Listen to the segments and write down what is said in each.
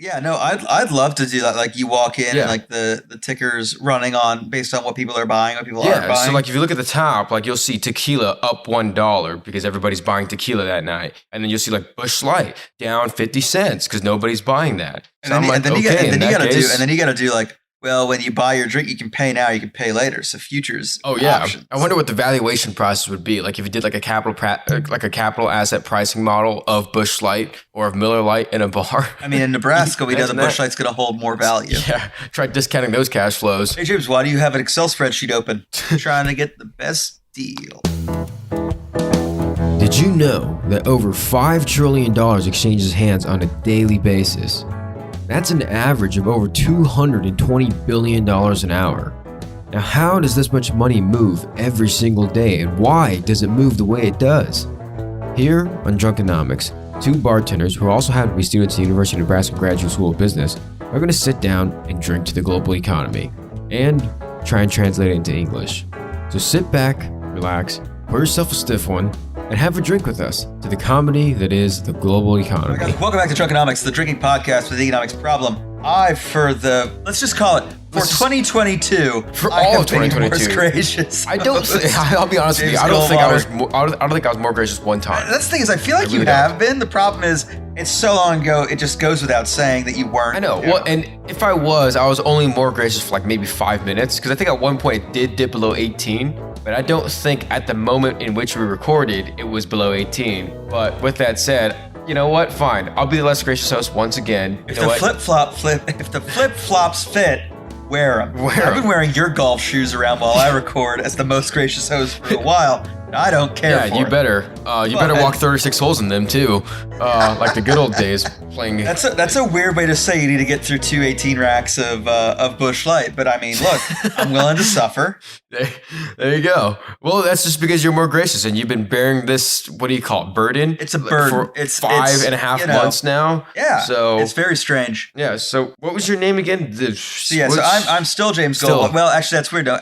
Yeah, no, I'd love to do that. Like you walk in and like the ticker's running on based on what people are buying, what people aren't buying. So like if you look at the top, like you'll see tequila up $1 because everybody's buying tequila that night. And then you'll see like Busch Light down 50 cents because nobody's buying that. So and then you gotta do like, well, when you buy your drink, you can pay now, you can pay later. So futures. Oh yeah, options. I wonder what the valuation process would be. Like if you did like a capital asset pricing model of Busch Light or of Miller Lite in a bar. I mean, in Nebraska, we know the Busch Light's going to hold more value. Yeah, try discounting those cash flows. Hey James, why do you have an Excel spreadsheet open? Trying to get the best deal. Did you know that over $5 trillion exchanges hands on a daily basis? That's an average of over $220 billion an hour. Now, how does this much money move every single day, and why does it move the way it does? Here on Drunkenomics, two bartenders who also happen to be students at the University of Nebraska Graduate School of Business are going to sit down and drink to the global economy and try and translate it into English. So sit back, relax, pour yourself a stiff one, and have a drink with us to the comedy that is the global economy. Welcome back to Drunkenomics, the drinking podcast with the economics problem. Let's just call it, for 2022, for all of 2022. Most gracious. I'll be honest with you. I don't think I was more gracious one time. That's the thing is, I feel like you have been. The problem is, it's so long ago, it just goes without saying that you weren't. I know. Well, and if I was only more gracious for like maybe 5 minutes, because I think at one point it did dip below 18. But I don't think at the moment in which we recorded, it was below 18. But with that said, you know what? Fine. I'll be the less gracious host once again. If the flip-flops fit, wear them. I've been wearing your golf shoes around while I record as the most gracious host for a while. I don't care. Yeah, you better. You better walk 36 holes in them too, like the good old days playing. That's a weird way to say you need to get through 2 18 racks of Busch Light, but I mean, look, I'm willing to suffer. There you go. Well, that's just because you're more gracious and you've been bearing this. What do you call it? Burden? It's a burden. For it's 5.5 months now. Yeah. So it's very strange. Yeah. So what was your name again? So I'm still James Goldwater. Well, actually, that's weird. No,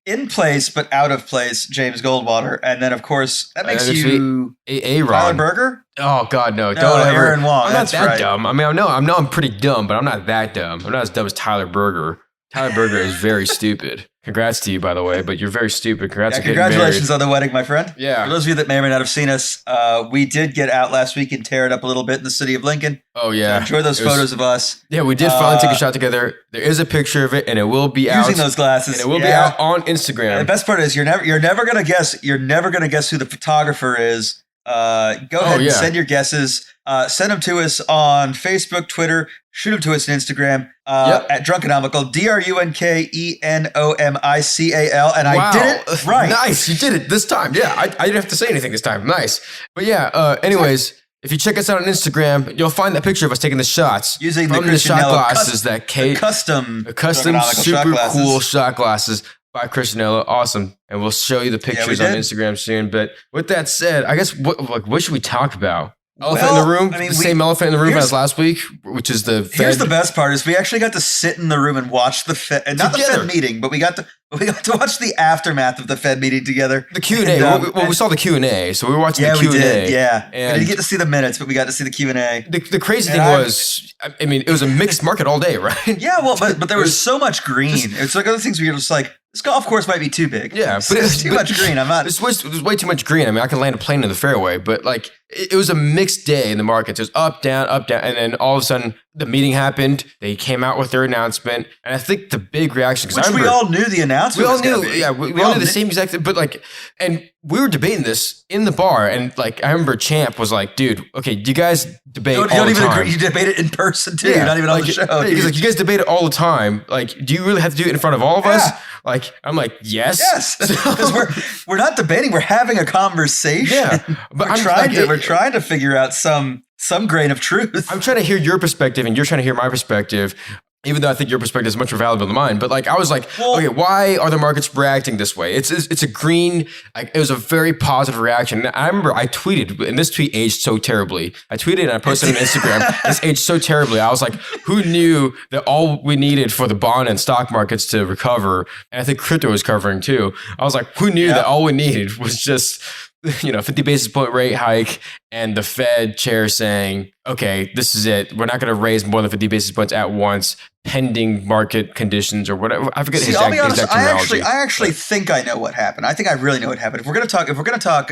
in place, but out of place, James Goldwater. And then, of course, that makes you Aaron. Tyler Berger? Oh, God, no. Don't ever. Aaron Wong. I'm not that dumb. I mean, I know I'm pretty dumb, but I'm not that dumb. I'm not as dumb as Tyler Berger. Tyler Berger is very stupid. Congrats to you, by the way, but you're very stupid. Congratulations on the wedding, my friend. Yeah. For those of you that may or may not have seen us, we did get out last week and tear it up a little bit in the city of Lincoln. Oh, yeah. So enjoy those photos of us. Yeah, we did finally take a shot together. There is a picture of it, and it will be out. Using those glasses. And it will be out on Instagram. And the best part is you're never gonna guess who the photographer is. Go ahead and send your guesses. Send them to us on Facebook, Twitter. Shoot them to us on Instagram at Drunkenomical, Drunkenomical. And I did it right. Nice. You did it this time. Yeah, I didn't have to say anything this time. Nice. But yeah, anyways, if you check us out on Instagram, you'll find that picture of us taking the shots. Using from the shot glasses that Kate... The custom super cool shot glasses by Christianella. Awesome. And we'll show you the pictures on Instagram soon. But with that said, I guess what should we talk about? Elephant in the room? I mean, the same elephant in the room as last week, which is the Fed. Here's the best part is we actually got to sit in the room and watch the Fed, and not together. The Fed meeting, but we got to watch the aftermath of the Fed meeting together. The Q&A. We saw the Q&A, so we were watching the Q&A. We did, yeah. And we didn't get to see the minutes, but we got to see the Q&A. The crazy thing was, I mean, it was a mixed market all day, right? Yeah, well, but there was so much green. It's like other things where you're just like, this golf course might be too big. Yeah, but it's too much green. I'm not. There's way too much green. I mean, I can land a plane in the fairway, but like it was a mixed day in the markets. It was up, down, and then all of a sudden the meeting happened. They came out with their announcement, and I think the big reaction, which we all knew the announcement. We all knew, yeah, we all knew the same exact thing. But like, and we were debating this in the bar, and like I remember Champ was like, "Dude, okay, you guys debate all the time. Agree. You debate it in person too. You're not even on the show. He's like, you guys debate it all the time. Like, do you really have to do it in front of all of us?" Like, I'm like, yes. Because we're not debating. We're having a conversation. Yeah, but we're trying to figure out some grain of truth. I'm trying to hear your perspective, and you're trying to hear my perspective. Even though I think your perspective is much more valuable than mine, but like I was like, okay, why are the markets reacting this way? It's a green. Like, it was a very positive reaction. And I remember I tweeted, and this tweet aged so terribly. I tweeted and I posted on Instagram. This aged so terribly. I was like, who knew that all we needed for the bond and stock markets to recover, and I think crypto was covering too. I was like, who knew that all we needed was just 50 basis point rate hike and the Fed chair saying, okay, this is it. We're not going to raise more than 50 basis points at once, pending market conditions or whatever. I forget his I'll be honest, terminology. I actually think I know what happened. I think I really know what happened. If we're going to talk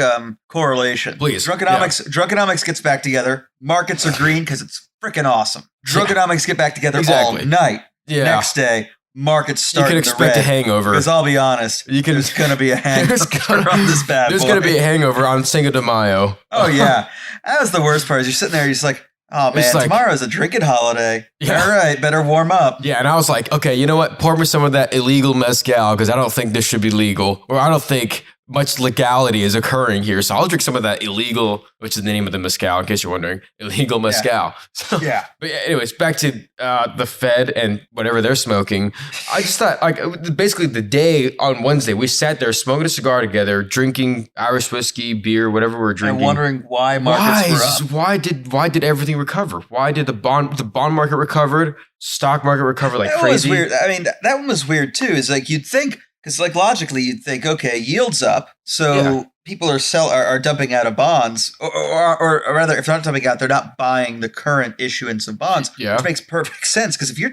correlation, please. Drunkenomics gets back together. Markets are green because it's freaking awesome. Drunkenomics get back together all night. Yeah. Next day, markets start. You can expect a hangover. Because I'll be honest, there's going to be a hangover on this bad boy. There's going to be a hangover on Cinco de Mayo. Oh yeah, that was the worst part. Is you're sitting there, you're just like, oh man, tomorrow's a drinking holiday. Yeah. All right, better warm up. Yeah, and I was like, okay, you know what? Pour me some of that illegal mezcal because I don't think this should be legal, or I don't think much legality is occurring here. So I'll drink some of that illegal, which is the name of the mezcal, in case you're wondering, illegal mezcal. Yeah. So, yeah. But anyways, back to the Fed and whatever they're smoking. I just thought, basically the day on Wednesday, we sat there smoking a cigar together, drinking Irish whiskey, beer, whatever we're drinking. And wondering why markets were up. Why did everything recover? Why did the bond market recovered, stock market recovered like crazy? That was weird. I mean, that one was weird too. Is like you'd think. Because logically, you'd think, okay, yields up, so people are dumping out of bonds, or rather, if they're not dumping out, they're not buying the current issuance of bonds, which makes perfect sense. Because if you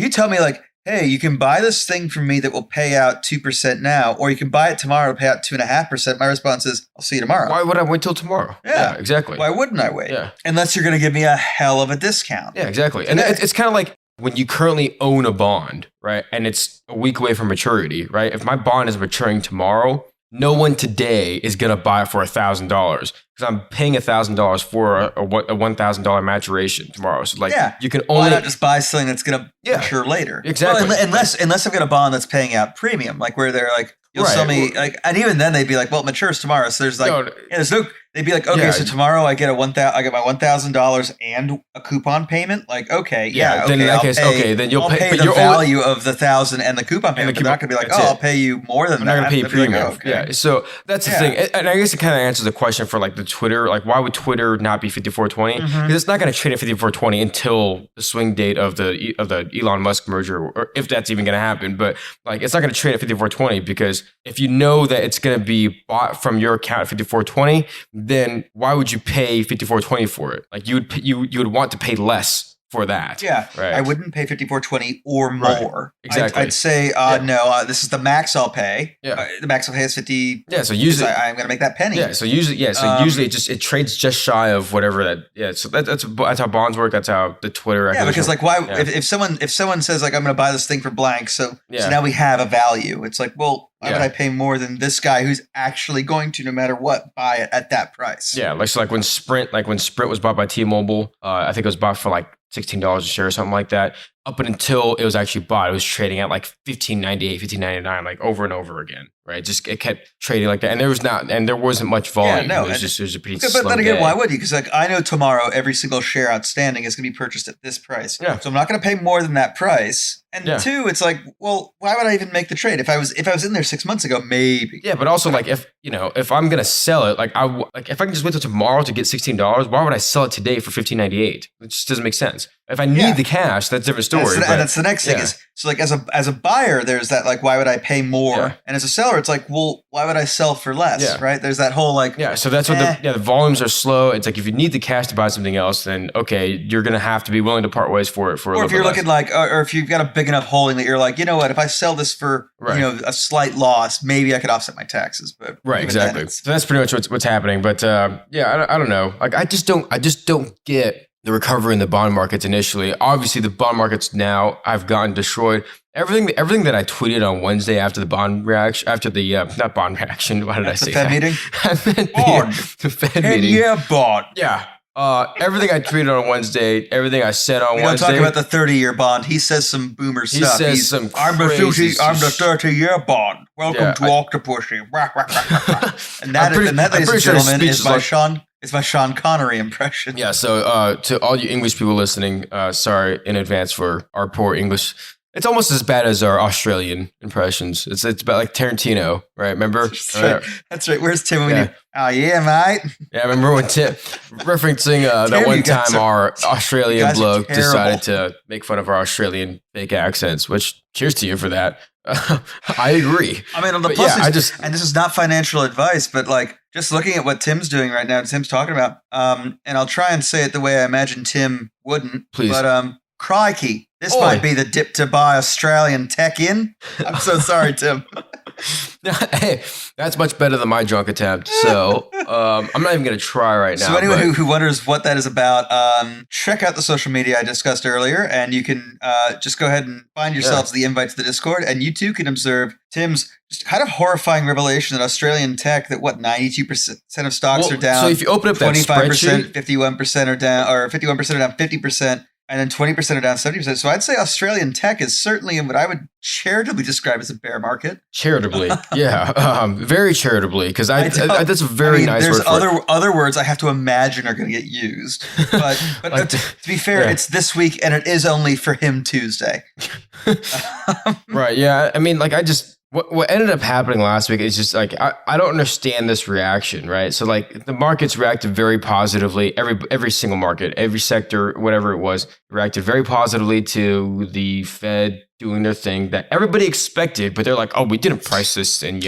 tell me like, hey, you can buy this thing from me that will pay out 2% now, or you can buy it tomorrow to pay out 2.5%, my response is, I'll see you tomorrow. Why would I wait till tomorrow? Yeah, exactly. Why wouldn't I wait? Yeah. Unless you're going to give me a hell of a discount. Yeah, exactly. And it's kind of like when you currently own a bond, right? And it's a week away from maturity, right? If my bond is maturing tomorrow, no one today is going to buy it for $1,000 because I'm paying $1,000 for a $1,000 maturation tomorrow. So you can only... Why not just buy something that's going to mature later? Exactly. Well, unless I've got a bond that's paying out premium, like where they're like, you'll sell me, like, and even then they'd be like, well, it matures tomorrow. So there's like, they'd be like, okay, so tomorrow I get my $1,000 and a coupon payment. Like, okay, then in that case, then you'll pay the value of the 1,000 and the coupon payment. But they're not going to be like, I'll pay you more than that. I'm not going to pay you premium. Like, yeah, so that's the thing, and I guess it kind of answers the question for like the Twitter, like why would Twitter not be 5420? Because it's not going to trade at 5420 until the swing date of the Elon Musk merger, or if that's even going to happen. But like, it's not going to trade at 5420 because if you know that it's going to be bought from your account at 5420, then why would you pay 5420 for it? Like you would want to pay less for that. Yeah, right. I wouldn't pay 5420 or more. Right. Exactly. I'd say no. This is the max I'll pay. Yeah, the max I'll pay is 50. Yeah, so usually I'm going to make that penny. Yeah, so usually it trades just shy of whatever that. Yeah, so that's how bonds work. That's how the Twitter. Yeah, because like why if someone says like I'm going to buy this thing for blank, so now we have a value. It's like, well, why would I pay more than this guy who's actually going to, no matter what, buy it at that price? Yeah, like when Sprint was bought by T-Mobile, I think it was bought for like $16 a share or something like that. Up until it was actually bought, it was trading at like $15.98, $15.99, like over and over again, right? It kept trading like that, and there wasn't much volume. It was a pretty slow then again, day. Why would you? Because like I know tomorrow every single share outstanding is going to be purchased at this price. Yeah. So I'm not going to pay more than that price. And two, it's like, well, why would I even make the trade if I was in there 6 months ago? Maybe. Yeah, but also like if I'm going to sell it, like if I can just wait till tomorrow to get $16, why would I sell it today for $15.98? It just doesn't make sense. If I need the cash, that's a different story. And that's the next thing is, so like as a buyer, there's that like, why would I pay more? Yeah. And as a seller, it's like, well, why would I sell for less? Right? There's that whole like, so that's what the volumes are slow. It's like if you need the cash to buy something else, then okay, you're gonna have to be willing to part ways for it for a little bit. Or if you're looking like, or if you've got a big enough holding that you're like, you know what, if I sell this for a slight loss, maybe I could offset my taxes. But exactly. So that's pretty much what's happening. But I don't know. Like I just don't get the recovery in the bond markets initially. Obviously, the bond markets now have gotten destroyed. Everything that I tweeted on Wednesday after the bond reaction, after the not bond reaction. What did I say? The Fed meeting. I meant the Fed meeting. Yeah, bond. Yeah. Everything I tweeted on Wednesday, everything I said on Wednesday. Don't talk about the 30-year bond. He says some boomer stuff. He says some I'm the 30-year bond. Welcome to Octopussy. And that, ladies and gentlemen, is my Sean. It's my Sean Connery impression. Yeah, so to all you English people listening, sorry in advance for our poor English. It's almost as bad as our Australian impressions. It's about like Tarantino, right? Remember? That's right. Where's Tim? Oh, yeah, mate. Yeah, I remember when Tim, referencing that one time our Australian bloke decided to make fun of our Australian fake accents, which cheers to you for that. I agree. I mean, on the plus, and this is not financial advice, but like, just looking at what Tim's doing right now, Tim's talking about, and I'll try and say it the way I imagine Tim wouldn't. Please. But crikey, this might be the dip to buy Australian tech in. I'm so sorry, Tim. Hey, that's much better than my drunk attempt. So I'm not even going to try right now. So anyone who wonders what that is about, check out the social media I discussed earlier, and you can just go ahead and find yourselves the invite to the Discord, and you too can observe Tim's just kind of horrifying revelation that Australian tech, that 92% of stocks are down. So if you open up that 25%, 51% are down, or 51% are down 50%. And then 20% are down 70%. So I'd say Australian tech is certainly in what I would charitably describe as a bear market. Charitably, yeah, very charitably, because that's a very nice word. There's other words I have to imagine are going to get used. But like to be fair, it's this week, and it is only for him Tuesday. Right? Yeah. I mean, like what ended up happening last week is just like I don't understand this reaction, right? So like the markets reacted very positively. Every single market, every sector, whatever it was, reacted very positively to the Fed doing their thing that everybody expected. But they're like, oh, we didn't price this, and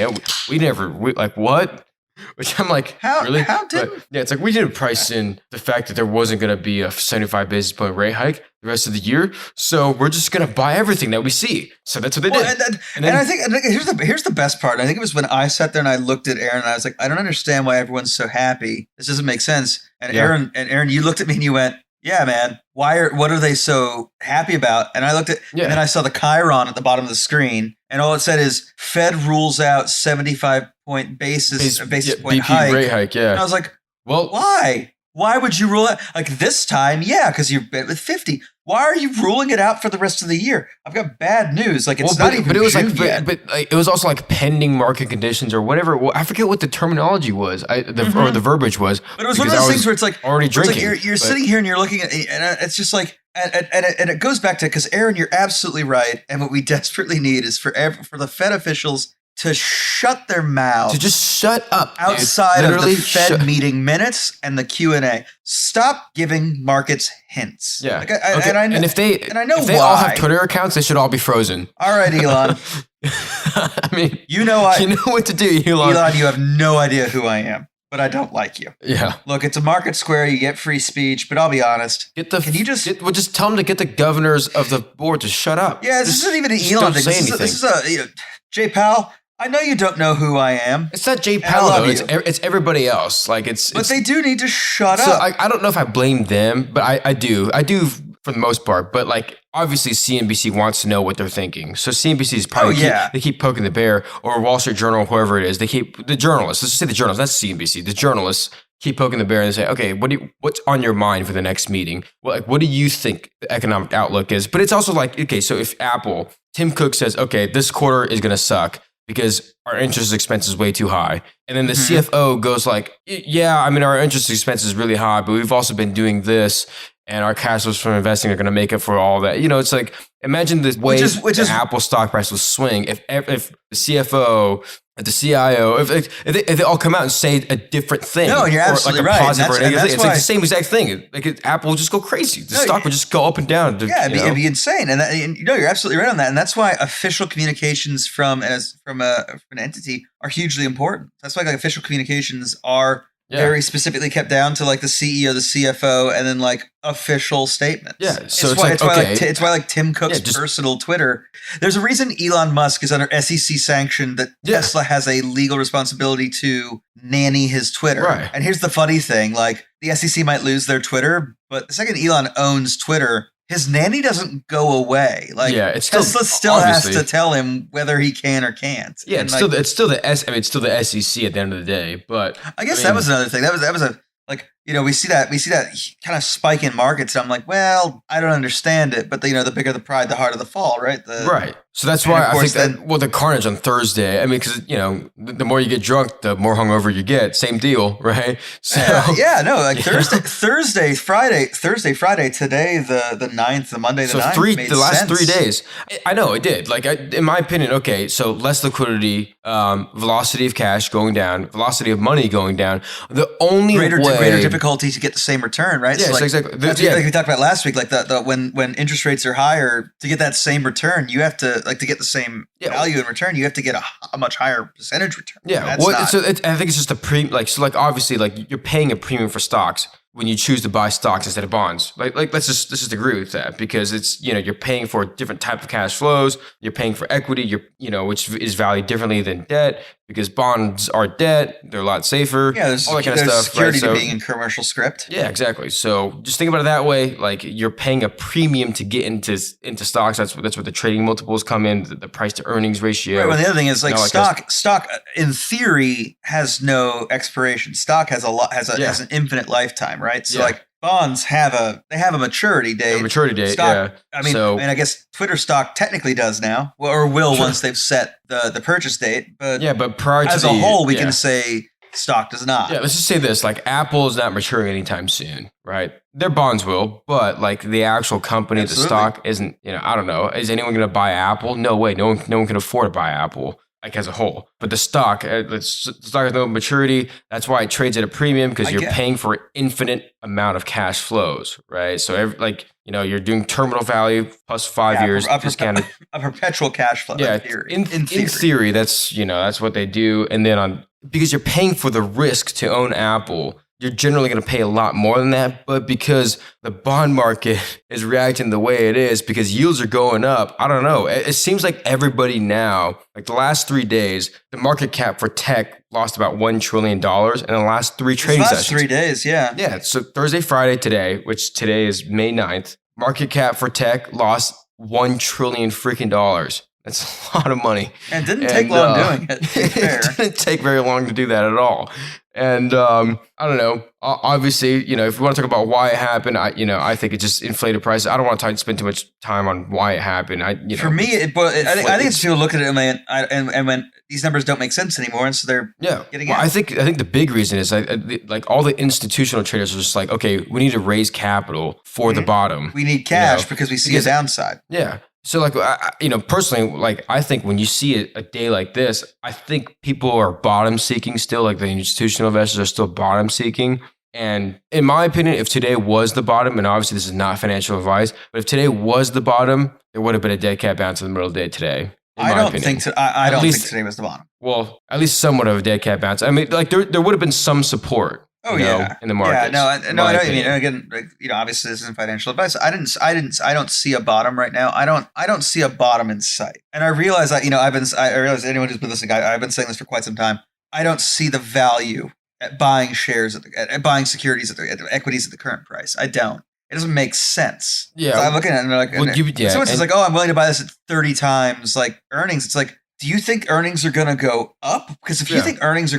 we never like what? Which I'm like, really? How did? But, yeah, it's like we didn't price in the fact that there wasn't going to be a 75 basis point rate hike the rest of the year. So we're just going to buy everything that we see. So that's what they did. And I think here's the best part. I think it was when I sat there and I looked at Aaron and I was like, I don't understand why everyone's so happy. This doesn't make sense. And Aaron, you looked at me and you went, yeah, man, what are they so happy about? And I looked at, and then I saw the Chiron at the bottom of the screen, and all it said is Fed rules out 75 point basis point BP hike. Rate hike, yeah. And I was like, well, why? Why would you rule it like this time? Yeah, because you're bet with 50. Why are you ruling it out for the rest of the year? I've got bad news. Like it's not even. But it was June yet. but it was also like pending market conditions or whatever. I forget what the terminology was, or the verbiage was. But it was one of those things where it's like already drinking. Like you're sitting here and you're looking at, and it's just like, and it goes back to, because Aaron, you're absolutely right. And what we desperately need is for the Fed officials to shut their mouths. To just shut up. Outside of the Fed meeting minutes and the Q&A. Stop giving markets hints. Yeah. Like if they all have Twitter accounts, they should all be frozen. All right, Elon. I mean, you know what to do, Elon. Elon, you have no idea who I am, but I don't like you. Yeah. Look, it's a market square. You get free speech, but I'll be honest. Just tell them to get the governors of the board to shut up. Yeah, this isn't even an Elon thing. This is Jay Powell. I know you don't know who I am. It's not Jay Powell, though. It's everybody else. Like but they do need to shut up. So I don't know if I blame them, but I do. I do for the most part. But like obviously CNBC wants to know what they're thinking. So CNBC is probably they keep poking the bear, or Wall Street Journal, whoever it is. They keep the journalists. Let's just say the journalists. That's CNBC. The journalists keep poking the bear and say, okay, what's on your mind for the next meeting? What do you think the economic outlook is? But it's also like, okay, so if Tim Cook says, okay, this quarter is going to suck because our interest expense is way too high. And then the CFO goes like, yeah, I mean, our interest expense is really high, but we've also been doing this, and our cash flows from investing are going to make up for all that. It's like, imagine the way the Apple stock price will swing if the CFO, the CIO, if they all come out and say a different thing. No, you're absolutely like a right. Positive or negative thing. It's like the same exact thing. Like Apple will just go crazy. The stock would just go up and down. It'd be insane. And you're absolutely right on that. And that's why official communications from an entity are hugely important. That's why official communications are very specifically kept down to like the CEO, the CFO, and then like official statements. Yeah, so it's why Tim Cook's personal Twitter. There's a reason Elon Musk is under SEC sanction that Tesla has a legal responsibility to nanny his Twitter. Right. And here's the funny thing: like the SEC might lose their Twitter, but the second Elon owns Twitter, his nanny doesn't go away. Like Tesla still has to tell him whether he can or can't. Yeah, it's still the SEC at the end of the day. But I guess that was another thing. That was a like, we see that kind of spike in markets. And I'm like, well, I don't understand it. But the bigger the pride, the harder the fall, right? Right. So that's why I think the carnage on Thursday. I mean, because the more you get drunk, the more hungover you get. Same deal, right? So Thursday, Friday. Today, the 9th, the Monday, the 9th. The last 3 days. I know it did. Like in my opinion, okay, so less liquidity, velocity of cash going down, velocity of money going down. The only greater difficulty to get the same return, right? Yeah, so like, exactly. Like we talked about last week, like when interest rates are higher, to get that same return, you have to to get the same value in return, you have to get a much higher percentage return. Yeah, I think it's just a obviously you're paying a premium for stocks when you choose to buy stocks instead of bonds. Let's just agree with that, because it's, you're paying for a different type of cash flows. You're paying for equity, which is valued differently than debt, because bonds are debt. They're a lot safer. Yeah, there's all that kind of stuff. Security to being in commercial script. Yeah, exactly. So just think about it that way. Like, you're paying a premium to get into stocks. That's where the trading multiples come in, the price to earnings ratio. Right. Well, the other thing is stock in theory has no expiration. Stock has an infinite lifetime, right? So bonds have a maturity date. Stock, I guess Twitter stock technically does now, or will once they've set the purchase date. But but prior to as a whole, we can say stock does not. Yeah, let's just say this: like, Apple is not maturing anytime soon, right? Their bonds will, but like the actual company, the stock isn't. I don't know. Is anyone going to buy Apple? No way. No one can afford to buy Apple, like, as a whole. But the stock has no maturity. That's why it trades at a premium, because you're paying for an infinite amount of cash flows, right? So you're doing terminal value plus 5 years discounted. A perpetual cash flow. Yeah, in theory, that's what they do. And then because you're paying for the risk to own Apple, you're generally going to pay a lot more than that. But because the bond market is reacting the way it is, because yields are going up, I don't know. It seems like everybody now, like the last 3 days, the market cap for tech lost about $1 trillion in the last 3 trading sessions. 3 days, yeah. Yeah, so Thursday, Friday, today, which today is May 9th, market cap for tech lost $1 trillion freaking dollars. That's a lot of money. And it didn't take long doing it. It didn't take very long to do that at all. And I don't know. Obviously, if we want to talk about why it happened, I think it just inflated prices. I don't want to spend too much time on why it happened. For me, I think it's people look at it and when these numbers don't make sense anymore, and so they're getting out. I think the big reason is like all the institutional traders are just like, okay, we need to raise capital for the bottom. We need cash because we see a downside. Yeah. So like, personally, like, I think when you see a day like this, I think people are bottom seeking still, like the institutional investors are still bottom seeking. And in my opinion, if today was the bottom, and obviously this is not financial advice, but if today was the bottom, there would have been a dead cat bounce in the middle of the day today. I don't think today was the bottom. Well, at least somewhat of a dead cat bounce. I mean, like there would have been some support. In the market. Yeah, I know what you mean. And again, obviously this isn't financial advice. I don't see a bottom right now. I don't see a bottom in sight. And I realize that, I realize anyone who's been listening, I've been saying this for quite some time. I don't see the value at buying shares, at buying securities, at equities at the current price. I don't. It doesn't make sense. Yeah. So I'm looking at it and someone says like, oh, I'm willing to buy this at 30 times like earnings. It's like, do you think earnings are going to go up? Because if you think earnings or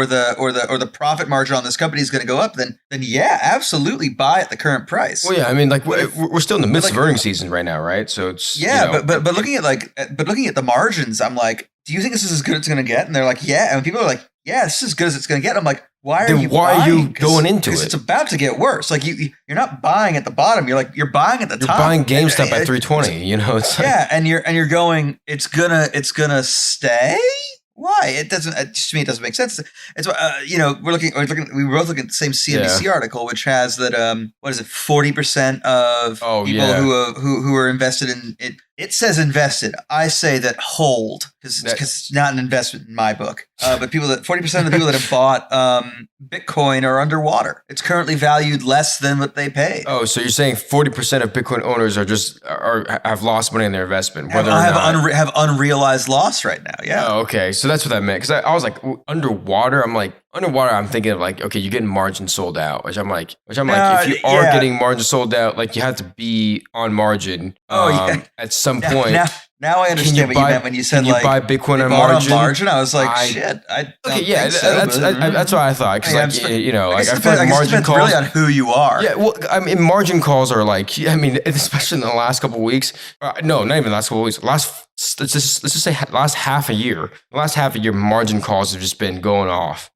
the profit margin on this company is going to go up, then yeah, absolutely buy at the current price. Well, yeah, I mean, like we're still in the midst of earnings season right now, right? So it's but looking at the margins, I'm like, do you think this is as good as it's going to get? And they're like, yeah. And people are like, yeah, this is as good as it's going to get. I'm like, why are you going into it? Because it's about to get worse. Like you're not buying at the bottom. You're buying at the top. You're buying GameStop at 320. It's like, and you're going. It's gonna stay. Why? It doesn't. To me, it doesn't make sense. It's we were both looking at the same CNBC article, which has that 40% of people who are invested in it. It says invested. I say that hold because it's not an investment in my book. But 40% of the people that have bought Bitcoin are underwater. It's currently valued less than what they paid. Oh, so you're saying 40% of Bitcoin owners have lost money in their investment, have unrealized loss right now. Yeah. Oh, okay. So that's what that meant. Because I was like underwater. I'm thinking of like, okay, you're getting margin sold out, which I'm like, if you are getting margin sold out, like you have to be on margin at some point. Now I understand what you meant when you said like buy Bitcoin on margin. I was like, shit. That's what I thought. Because I feel like margin calls really on who you are. Yeah, well, I mean, margin calls are like, especially in the last couple of weeks. No, not even the last couple of weeks. Let's just say last half a year. The last half a year, margin calls have just been going off.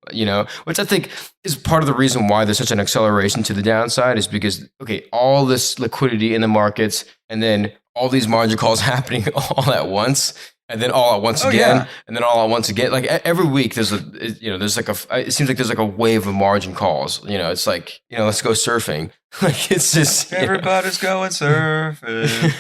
Which I think is part of the reason why there's such an acceleration to the downside is because all this liquidity in the markets and then all these margin calls happening all at once. and then all at once again, and then all at once again. Like every week, there's it seems like there's like a wave of margin calls. It's like, let's go surfing. Like it's just everybody's going surfing.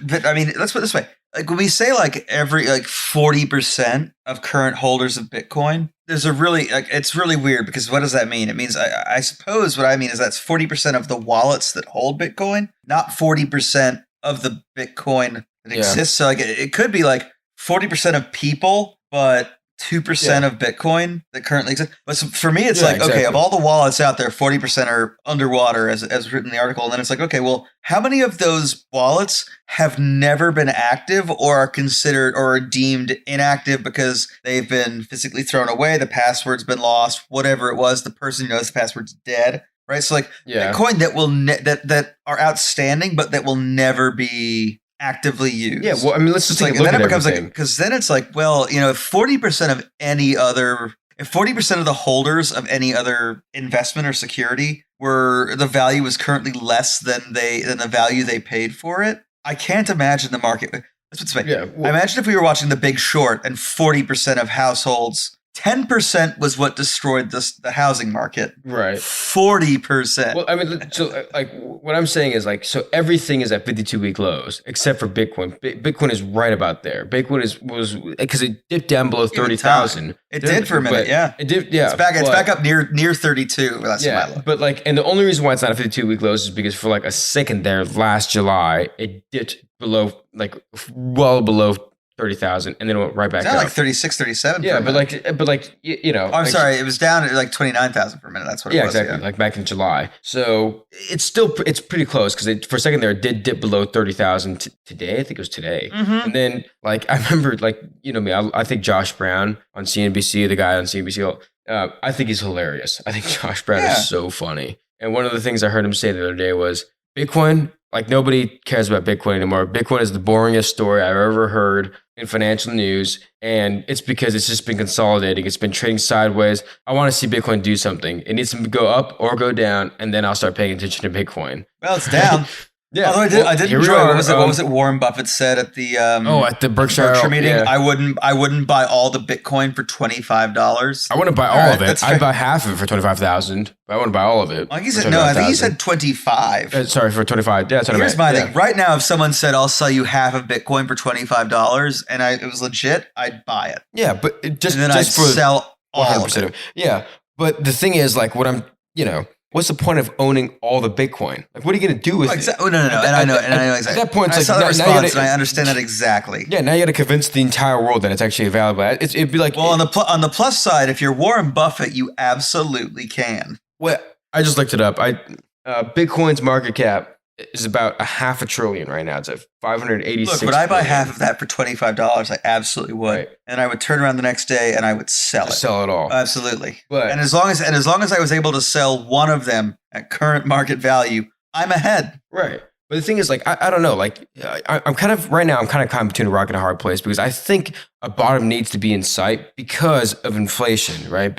but I mean, let's put it this way. Like when we say like every 40% of current holders of Bitcoin, there's a really it's really weird, because what does that mean? It means I suppose what I mean is that's 40% of the wallets that hold Bitcoin, not 40% of the Bitcoin that exists. So like it could be like 40% of people, but 2% of Bitcoin that currently exists. But for me, it's okay, of all the wallets out there, 40% are underwater, as written in the article. And then it's like, okay, well, how many of those wallets have never been active or are considered or are deemed inactive because they've been physically thrown away, the password's been lost, whatever it was, the person who knows the password's dead, right? So like Bitcoin that will that are outstanding, but that will never be actively used. Yeah, well, I mean, let's just take a look at everything. Because then it's like, well, if 40% of if 40% of the holders of any other investment or security were the value is currently less than the value they paid for it, I can't imagine the market. Let's put it this way. I imagine if we were watching The Big Short and 40% of households. 10% was what destroyed the housing market. Right. 40%. Well, I mean, so like what I'm saying is like, so everything is at 52-week lows except for Bitcoin. Bitcoin is right about there. Bitcoin was because it dipped down below 30,000. It did for a minute, yeah. It did, yeah. It's back up near 32. That's my look. But like, and the only reason why it's not a 52-week lows is because for like a second there last July, it dipped below well below 30,000, and then it went right back up. Like 36, 37. Yeah, but I'm sorry, it was down at like 29,000 for a minute. That's what it was. Exactly. Like back in July. So it's pretty close, because for a second there it did dip below 30,000 today. I think it was today. Mm-hmm. And then like I remember me, I think Josh Brown on CNBC, the guy on CNBC, I think he's hilarious. I think Josh Brown is so funny. And one of the things I heard him say the other day was Bitcoin. Like nobody cares about Bitcoin anymore. Bitcoin is the boringest story I've ever heard in financial news. And it's because it's just been consolidating. It's been trading sideways. I want to see Bitcoin do something. It needs to go up or go down. And then I'll start paying attention to Bitcoin. Well, it's down. Yeah. Although I did enjoy what was it Warren Buffett said at the at the Berkshire meeting? Yeah. I wouldn't buy all the Bitcoin for $25. I wouldn't buy all of it. I'd buy half of it for 25,000, but I wouldn't buy all of it. Like he said, I think he said 25. Sorry, for 25. Yeah, that's what I meant. Here's my thing. Right now, if someone said I'll sell you half of Bitcoin for $25 and it was legit, I'd buy it. Yeah, but I'd sell all of it. Yeah, but the thing is, like, what's the point of owning all the Bitcoin? Like, what are you going to do with it? Oh, no. And I know exactly. At that point, I saw that response, and I understand that exactly. Yeah, now you got to convince the entire world that it's actually available. It'd be like, well, on the plus side, if you're Warren Buffett, you absolutely can. Well, I just looked it up. Bitcoin's market cap is about $500 billion right now. It's at 586. Look, would I buy half of that for $25? I absolutely would, right. And I would turn around the next day and I would sell it. Sell it all, absolutely. And as long as I was able to sell one of them at current market value, I'm ahead. Right. But the thing is, like, I don't know. Like, I'm kind of caught between a rock and a hard place, because I think a bottom needs to be in sight because of inflation, right?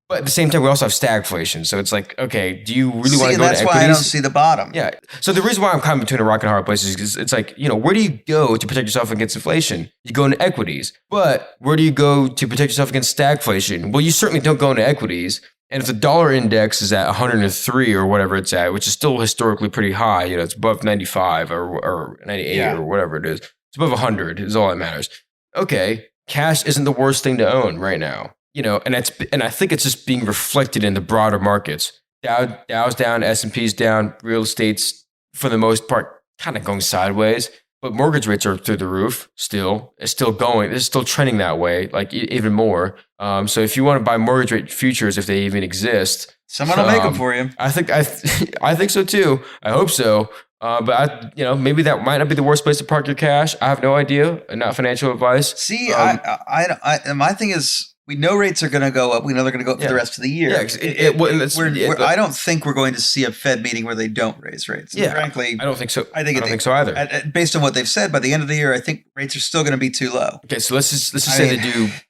But at the same time, we also have stagflation. So it's like, okay, do you really want to go to equities? That's why I don't see the bottom. Yeah. So the reason why I'm kind of between a rock and a hard place is because it's like, where do you go to protect yourself against inflation? You go into equities. But where do you go to protect yourself against stagflation? Well, you certainly don't go into equities. And if the dollar index is at 103 or whatever it's at, which is still historically pretty high, it's above 95 or 98 or whatever it is. It's above 100 is all that matters. Okay, cash isn't the worst thing to own right now. And I think it's just being reflected in the broader markets. Dow's down, S&P's down, real estate's for the most part kind of going sideways, but mortgage rates are through the roof still. It's still going. It's still trending that way, like even more. So if you want to buy mortgage rate futures, if they even exist, someone will make them for you. I think so too. I hope so. But maybe that might not be the worst place to park your cash. I have no idea. Not financial advice. See, my thing is, we know rates are going to go up. We know they're going to go up for the rest of the year. I don't think we're going to see a Fed meeting where they don't raise rates. And frankly, I don't think so. I don't think so either. Based on what they've said, by the end of the year, I think rates are still going to be too low. Okay, so let's just say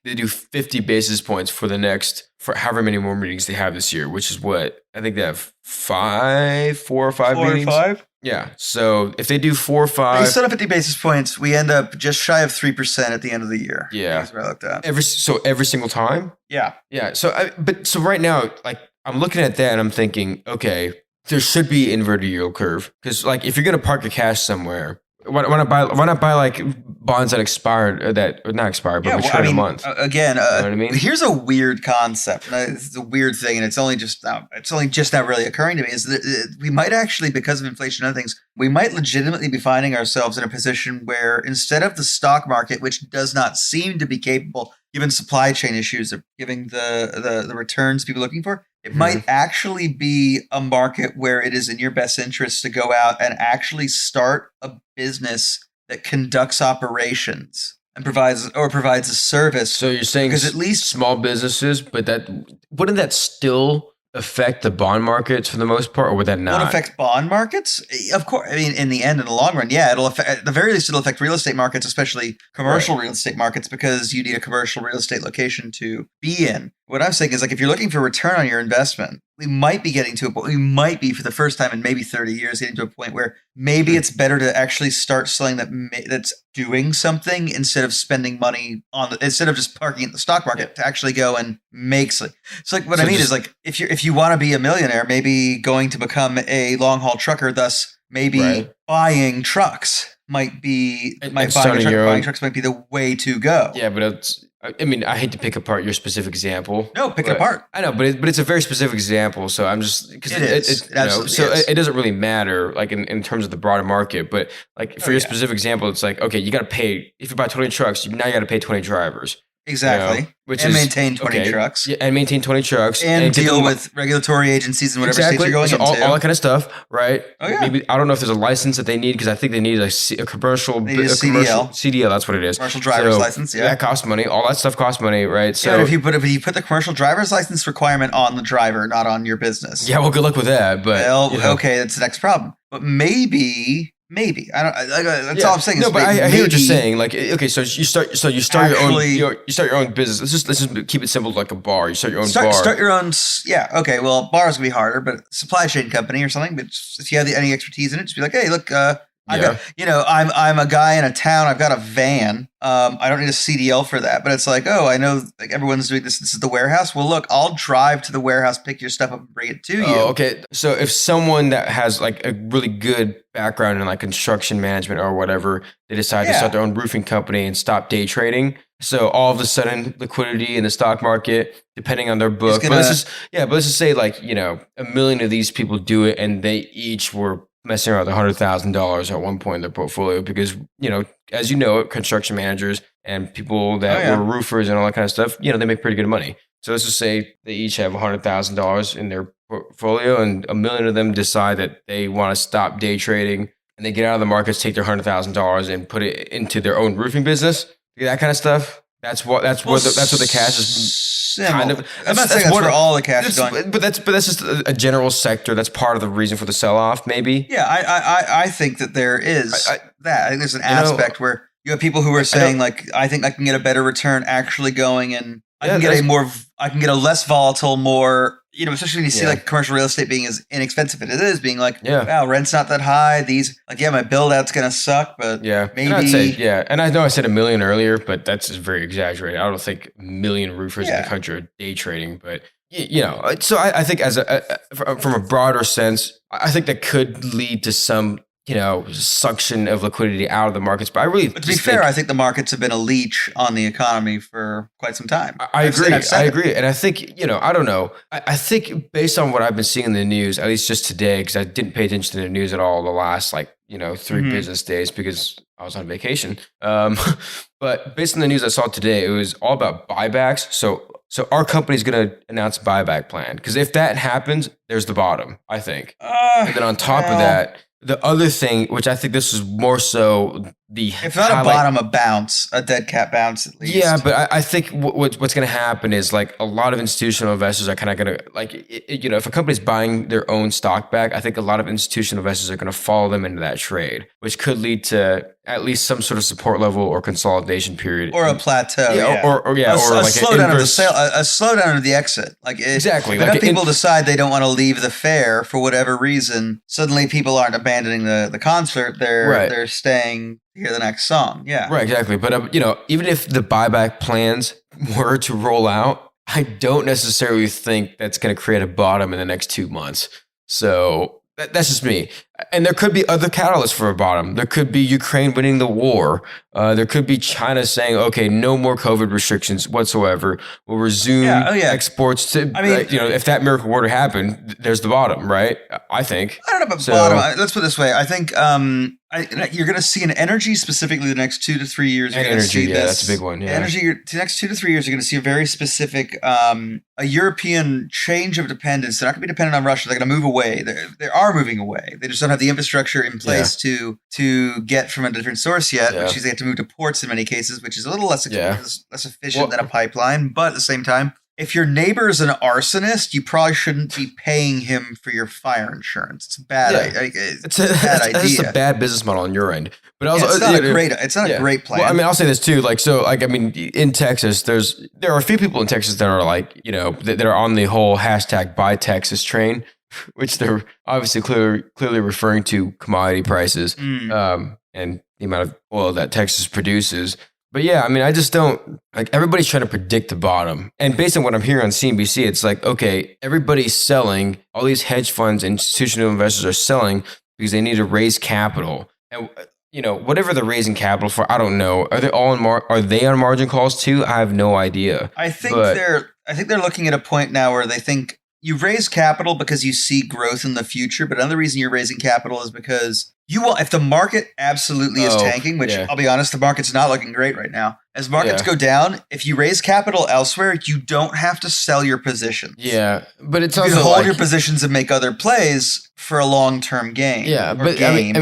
they do 50 basis points for however many more meetings they have this year, which is what I think they have 4 or 5 meetings. Yeah. So if they do 4 or 5, based on 50 basis points, we end up just shy of 3% at the end of the year. Yeah. That's what I looked at. Every single time. Yeah. Yeah. So right now, like I'm looking at that and I'm thinking, okay, there should be inverted yield curve because like if you're gonna park your cash somewhere, why not buy like bonds that expired or not expired but mature in a month? Again, you know what I mean? Here's a weird concept. It's a weird thing, and it's only just now really occurring to me. Is that we might actually, because of inflation and other things, we might legitimately be finding ourselves in a position where instead of the stock market, which does not seem to be capable, given supply chain issues, of giving the returns people are looking for, it might actually be a market where it is in your best interest to go out and actually start a business that conducts operations and provides a service. So you're saying because at least small businesses, but wouldn't that still affect the bond markets for the most part, or would that not? Will it affect bond markets? Of course. I mean, in the end, in the long run, yeah, it'll affect, at the very least, it'll affect real estate markets, especially commercial real estate markets, because you need a commercial real estate location to be in. What I'm saying is, like, if you're looking for return on your investment, we might be getting to a point, we might be for the first time in maybe 30 years getting to a point where maybe it's better to actually start selling that's doing something instead of spending money instead of just parking at the stock market to actually go and make something. So like what I mean is like if you want to be a millionaire, maybe going to become a long haul trucker, thus maybe buying trucks might be buying trucks might be the way to go. Yeah, but I hate to pick apart your specific example. No, pick it apart. I know, but it's a very specific example. So I'm just because it doesn't really matter like in terms of the broader market. But like for your specific example, it's like okay, you got to pay if you buy 20 trucks. Now you got to pay 20 drivers. Exactly. Maintain 20 trucks. Yeah, and maintain 20 trucks. And deal with regulatory agencies in whatever states you're going into. All that kind of stuff, right? Oh, yeah. Maybe, I don't know if there's a license that they need because I think they need a commercial... CDL. CDL, that's what it is. Commercial driver's license, yeah. That costs money. All that stuff costs money, right? So yeah, if you put the commercial driver's license requirement on the driver, not on your business. Yeah, well, good luck with that. But okay, that's the next problem. But maybe I don't. That's all I'm saying. No, but I hear what you're saying. Like, okay, so you start your own business. Let's just keep it simple, like a bar. You start your own bar. Start your own. Yeah. Okay. Well, bars gonna be harder, but supply chain company or something. But if you have any expertise in it, just be like, hey, look, I'm a guy in a town. I've got a van. I don't need a CDL for that, but it's like, oh, I know like everyone's doing this. This is the warehouse. Well, look, I'll drive to the warehouse, pick your stuff up, and bring it to you. Oh, okay. So if someone that has like a really good background in like construction management or whatever, they decide to start their own roofing company and stop day trading. So all of a sudden, liquidity in the stock market, depending on their book. But let's just say like, 1 million of these people do it, and they each were messing around with $100,000 at one point in their portfolio because, as you know, construction managers and people that were roofers and all that kind of stuff, they make pretty good money. So let's just say they each have $100,000 in their portfolio and 1 million of them decide that they want to stop day trading and they get out of the markets, take their $100,000 and put it into their own roofing business, that kind of stuff. That's what the cash is kind of. I'm not saying that's where all the cash is going, but that's just a general sector. That's part of the reason for the sell-off, maybe. Yeah, I think that there is that. I think there's an aspect where you have people who are saying like, I think I can get a better return actually going, and I can get a less volatile, more. Especially when you see like commercial real estate being as inexpensive as it is, being like, wow, rent's not that high. These my build out's gonna suck, but maybe. And I know I said 1 million earlier, but that's just very exaggerated. I don't think 1 million roofers in the country are day trading, but so I think from a broader sense, I think that could lead to some suction of liquidity out of the markets. But to be fair, I think the markets have been a leech on the economy for quite some time. I agree. And I think, I don't know. I think based on what I've been seeing in the news, at least just today, because I didn't pay attention to the news at all the last 3 business days because I was on vacation. But based on the news I saw today, it was all about buybacks. So our company's going to announce a buyback plan. Because if that happens, there's the bottom, I think. And then on top of that, the other thing, which I think this is more so if not a bottom, a bounce, a dead cat bounce at least. Yeah, but I think what's going to happen is like a lot of institutional investors are kind of going to like, if a company's buying their own stock back, I think a lot of institutional investors are going to follow them into that trade, which could lead to at least some sort of support level or consolidation period, or a plateau, or like a slowdown of the sale, a slowdown of the exit. Like exactly, enough people decide they don't want to leave the fair for whatever reason. Suddenly, people aren't abandoning the concert; they're staying to hear the next song. Yeah, right, exactly. But even if the buyback plans were to roll out, I don't necessarily think that's going to create a bottom in the next 2 months. So that's just me. And there could be other catalysts for a bottom. There could be Ukraine winning the war. There could be China saying, okay, no more COVID restrictions whatsoever. We'll resume exports to, if that miracle were to happen, there's the bottom, right? I think. I don't know about bottom. Let's put it this way. I think you're going to see in energy, specifically the next 2 to 3 years. You're going to see this. That's a big one. Yeah. Energy, the next 2 to 3 years, you're going to see a very specific, a European change of dependence. They're not going to be dependent on Russia. They're going to move away. They are moving away. They just don't have the infrastructure in place to get from a different source yet, which is they have to move to ports in many cases, which is a little less efficient than a pipeline. But at the same time, if your neighbor's an arsonist, you probably shouldn't be paying him for your fire insurance. It's a bad, it's a bad idea. It's a bad business model on your end. But also, it's not a great plan. Well, I mean, I'll say this too. In Texas, there are a few people in Texas that are that are on the whole hashtag Buy Texas train, which they're obviously clearly referring to commodity prices and the amount of oil that Texas produces. But yeah, I mean, I just don't everybody's trying to predict the bottom. And based on what I'm hearing on CNBC, it's like, okay, everybody's selling. All these hedge funds, institutional investors are selling because they need to raise capital. And whatever they're raising capital for, I don't know. Are they are they on margin calls too? I have no idea. I think they're looking at a point now where they think you raise capital because you see growth in the future, but another reason you're raising capital is because if the market absolutely is tanking, which I'll be honest, the market's not looking great right now. As markets go down, if you raise capital elsewhere, you don't have to sell your positions. Yeah, but it's you also can hold your positions and make other plays for a long-term gain. Yeah, but I mean,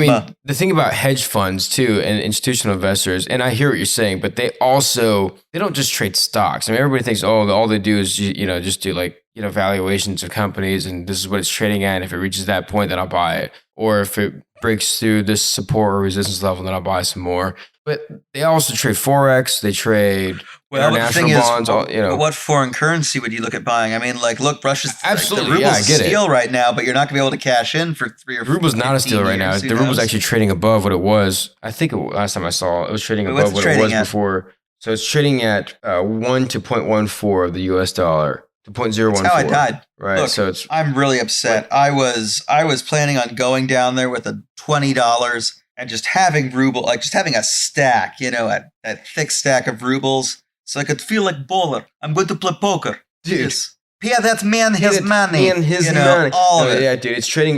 the thing about hedge funds too and institutional investors, and I hear what you're saying, but they don't just trade stocks. I mean, everybody thinks, all they do is just do valuations of companies, and this is what it's trading at. And if it reaches that point, then I'll buy it. Or if it breaks through this support or resistance level, then I'll buy some more. But they also trade Forex, they trade international bonds. What foreign currency would you look at buying? I mean, look, Russia's absolutely, the ruble's a steal right now, but you're not going to be able to cash in for 3 or 4 years. Ruble's not a steal right now. The ruble's actually trading above what it was. I think last time I saw it was trading above what it was before. So it's trading at 1 to 0.14 of the US dollar. To 0.014. That's how I died. Right. Look, I'm really upset. I was planning on going down there with $20 and just having ruble, just having a stack, that thick stack of rubles, so I could feel like baller. I'm going to play poker. Dude. Yeah, that man has money. All of it. Yeah, dude, it's trading.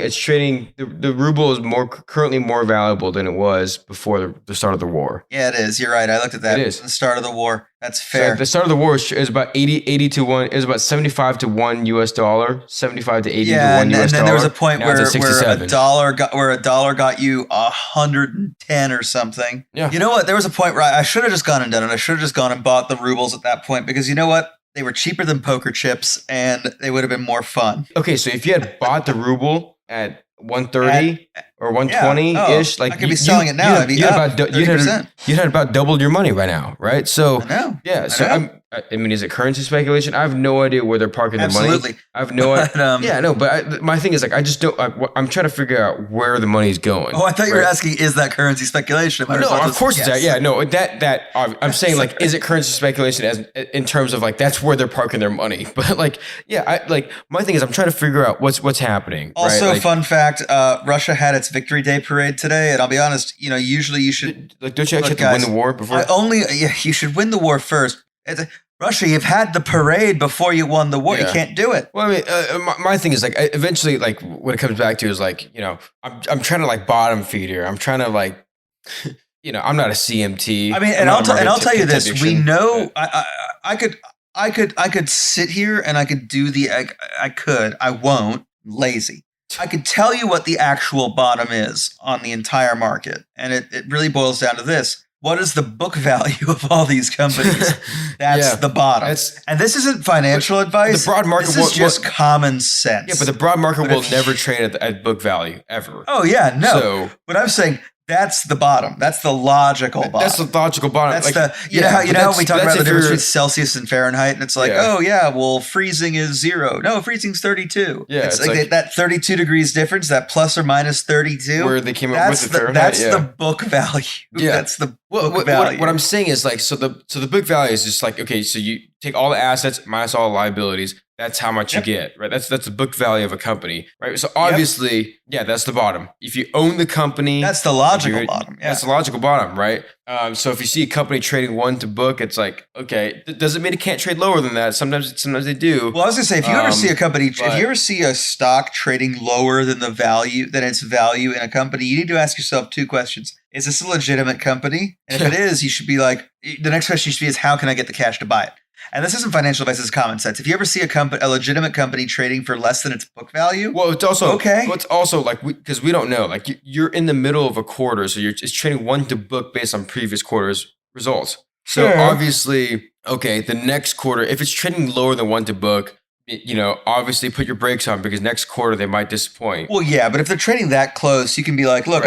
The ruble is currently more valuable than it was before the start of the war. Yeah, it is. You're right. I looked at that. It is. The start of the war. That's fair. So the start of the war is about 80 to 1. It was about 75 to 1 US dollar, 75 to 80 to 1 US dollar. And then there was a point where a dollar got you 110 or something. Yeah. You know what? There was a point where I should have just gone and done it. I should have just gone and bought the rubles at that point, because you know what? They were cheaper than poker chips, and they would have been more fun. Okay, so if you had bought the ruble at 130 or 120-ish, I could be selling it now. You had about doubled your money right now, right? So I know. Yeah. So I mean, is it currency speculation? I have no idea where they're parking their money. Absolutely. I have no idea. But my thing is I just don't. I'm trying to figure out where the money's going. Oh, I thought you were asking, is that currency speculation? No, of course it's that. Yeah, no, that I'm saying is it currency speculation as in terms of that's where they're parking their money? But my thing is I'm trying to figure out what's happening. Also, right? fun fact: Russia had its Victory Day parade today, and I'll be honest, usually you should don't you actually have to win the war before? You should win the war first. Russia, you've had the parade before you won the war. Yeah. You can't do it. Well, I mean, my thing is eventually, what it comes back to is I'm trying to bottom feed here. I'm trying to I'm not a CMT. I mean, and I'll tell you this: we know I could sit here and I could do I won't. Lazy. I could tell you what the actual bottom is on the entire market. And it really boils down to this. What is the book value of all these companies? That's the bottom. And this isn't financial advice. The broad market this is just common sense. Yeah, but the broad market will never trade at book value, ever. Oh, yeah, no. So, but I'm saying that's the bottom. That's the logical bottom. That's the logical bottom. That's you know how we talk about the difference between Celsius and Fahrenheit, and it's like, oh yeah, well, freezing is 0. No, freezing's 32. Yeah, it's like that 32 degrees difference, that plus or minus 32. Where they came up with the Fahrenheit. That's the book value. Yeah. That's the book value. What I'm saying is like, so the book value is just like, okay, so you take all the assets minus all the liabilities. That's how much you get, right? That's the book value of a company, right? So obviously, that's the bottom. If you own the company, that's the logical bottom. That's the logical bottom, right? So if you see a company trading 1 to book, it's like, okay, doesn't mean it can't trade lower than that. Sometimes they do. Well, I was gonna say, if you ever see a company, if you ever see a stock trading lower than its value in a company, you need to ask yourself 2 questions. Is this a legitimate company? And if it is, you should be like, the next question should be is, how can I get the cash to buy it? And this isn't financial advice, this is common sense. If you ever see a legitimate company trading for less than its book value, well, it's also okay. Well, it's also like because we don't know. Like you're in the middle of a quarter, so it's trading 1 to book based on previous quarter's results. So obviously, okay, the next quarter, if it's trading lower than 1 to book, obviously put your brakes on because next quarter they might disappoint. Well, yeah, but if they're trading that close, you can be like, look,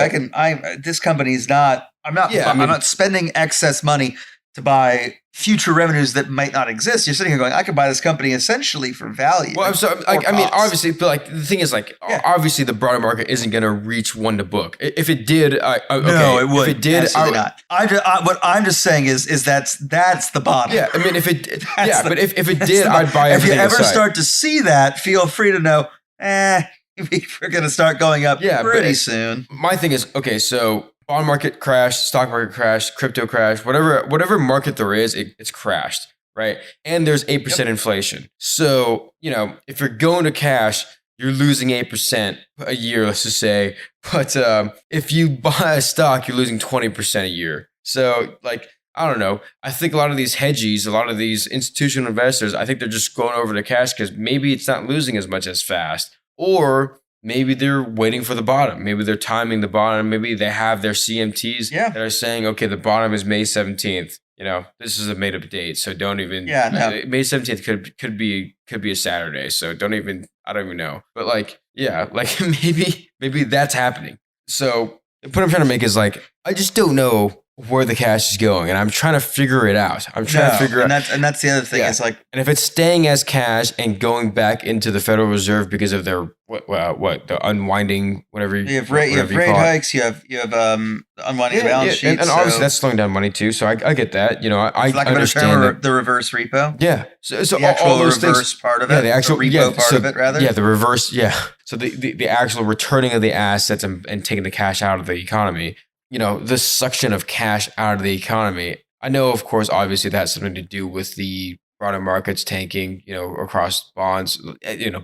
this company's not. I'm not spending excess money to buy future revenues that might not exist. You're sitting here going, I could buy this company essentially for value. Well, obviously, but like the thing is, like, obviously, the broader market isn't going to reach 1 to book. If it did, no, it would. If it did, absolutely not. What I'm just saying is that's the bottom. Yeah, I mean, if it did, I'd buy everything. If you ever start to see that, feel free to know, we're going to start going up pretty soon. My thing is, okay, so bond market crashed, stock market crashed, crypto crashed, whatever market there is, it's crashed, right? And there's 8% inflation. So, if you're going to cash, you're losing 8% a year, let's just say. But if you buy a stock, you're losing 20% a year. So, like, I don't know. I think a lot of these hedgies, a lot of these institutional investors, I think they're just going over to cash because maybe it's not losing as much as fast. Or maybe they're waiting for the bottom. Maybe they're timing the bottom. Maybe they have their CMTs that are saying, okay, the bottom is May 17th. This is a made up date. So don't even, May 17th could be a Saturday. So I don't even know. But maybe that's happening. So the point I'm trying to make is like, I just don't know where the cash is going, and I'm trying to figure it out. I'm trying to figure out, and that's the other thing. Is like, and if it's staying as cash and going back into the Federal Reserve because of their the unwinding, whatever you have rate hikes, you have the unwinding of the balance sheet, and obviously that's slowing down money too. So I get that. I understand the reverse repo. Yeah, so the actual all those reverse things, part of it. Yeah, the actual repo part of it, rather. Yeah, the reverse. Yeah, so the actual returning of the assets and taking the cash out of the economy. This suction of cash out of the economy. I know, of course, obviously that has something to do with the broader markets tanking, across bonds.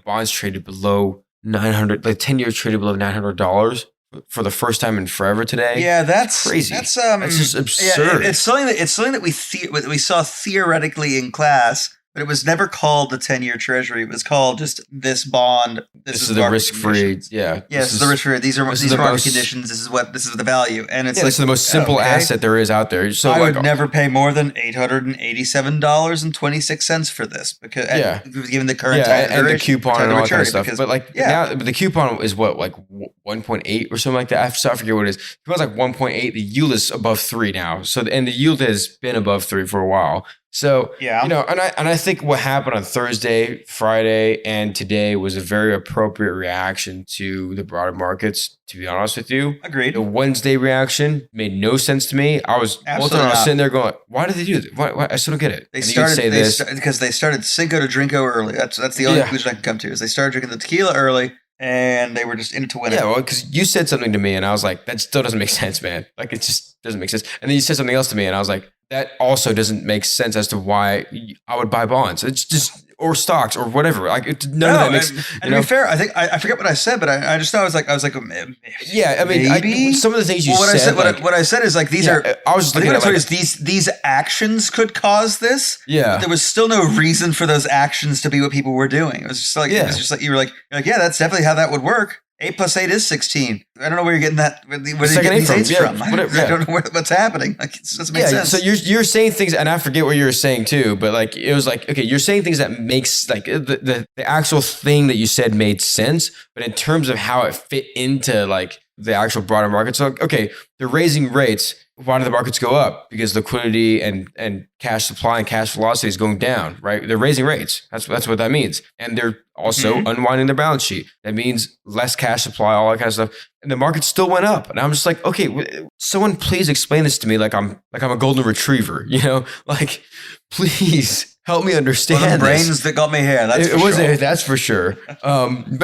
Bonds traded below 900, like 10 years traded below $900 for the first time in forever today. Yeah, that's crazy. That's just absurd. Yeah, it's something that we saw theoretically in class. But it was never called the 10-year treasury. It was called just this bond. This is the risk-free. Yeah. Yeah, this is the risk-free. These are market conditions. This is the value. And it's this is the most simple asset there is out there. So I would never pay more than $887.26 for this because given the current time and the coupon and all that kind of stuff. But now the coupon is what, like 1.8 or something like that. I forget what it is. The coupon's like 1.8. The yield is above 3 now. And the yield has been above 3 for a while. So, and I think what happened on Thursday, Friday, and today was a very appropriate reaction to the broader markets, to be honest with you. Agreed. The Wednesday reaction made no sense to me. I was sitting there going, why did they do this? Why? I still don't get it. Because they started Cinco de Drinko early. That's the only conclusion I can come to is they started drinking the tequila early. And they were just in it to win it. Yeah, well, because you said something to me and I was like, that still doesn't make sense, man. Like, it just doesn't make sense. And then you said something else to me and I was like, that also doesn't make sense as to why I would buy bonds. It's just, or stocks or whatever. Like, none of that makes. And to be fair, I think I forget what I said, but I just thought I was like, yeah. I mean, maybe some of the things you said. What I said is like these are. I was just looking at like, these actions could cause this. Yeah. But there was still no reason for those actions to be what people were doing. It was just like you were like, yeah, that's definitely how that would work. 8 plus 8 is 16. I don't know where you're getting that. Where you're Second getting these eight eights from. from. I don't know what's happening. Like, it doesn't make sense. So you're saying things, and I forget what you were saying too, but like it was like, okay, you're saying things that makes like the actual thing that you said made sense, but in terms of how it fit into like the actual broader market. So okay, they're raising rates. Why do the markets go up? Because liquidity and cash supply and cash velocity is going down, right? They're raising rates. That's what that means. And they're also unwinding their balance sheet. That means less cash supply, all that kind of stuff. And the market still went up. And I'm just like, okay, someone please explain this to me like I'm a golden retriever, you know? Like, please help me understand One of the brains that got me here. That's for sure. But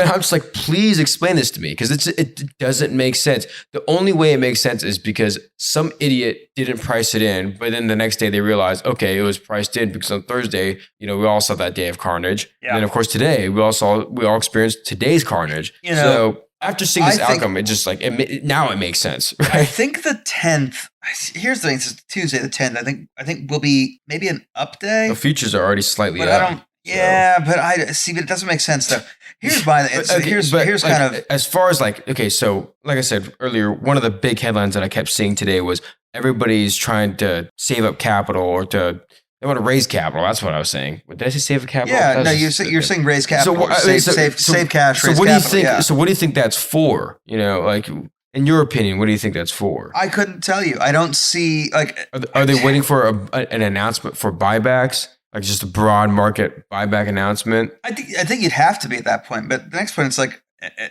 I'm just like, please explain this to me because it doesn't make sense. The only way it makes sense is because some idiot didn't price it in, but then the next day they realized, okay, it was priced in because on Thursday, you know, we all saw that day of carnage. Yeah. And then of course today we all experienced today's carnage. You know, so after seeing this outcome, it just like now it makes sense. Right? I think the 10th. Here's the thing: it's Tuesday the 10th. I think will be maybe an up day. The futures are already slightly but up. I don't. Yeah, but I see. But it doesn't make sense though. Here's my. Here's like, kind of as far as like okay. So like I said earlier, one of the big headlines that I kept seeing today was everybody's trying to save up capital or they want to raise capital. That's what I was saying. Did I say save capital? Yeah, no, you're saying raise capital. Save cash. So what do you think? Yeah. So what do you think that's for? You know, like in your opinion, what do you think that's for? I couldn't tell you. I don't see like. Are they waiting for an announcement for buybacks? Like just a broad market buyback announcement? I think you'd have to be at that point. But the next point, it's like,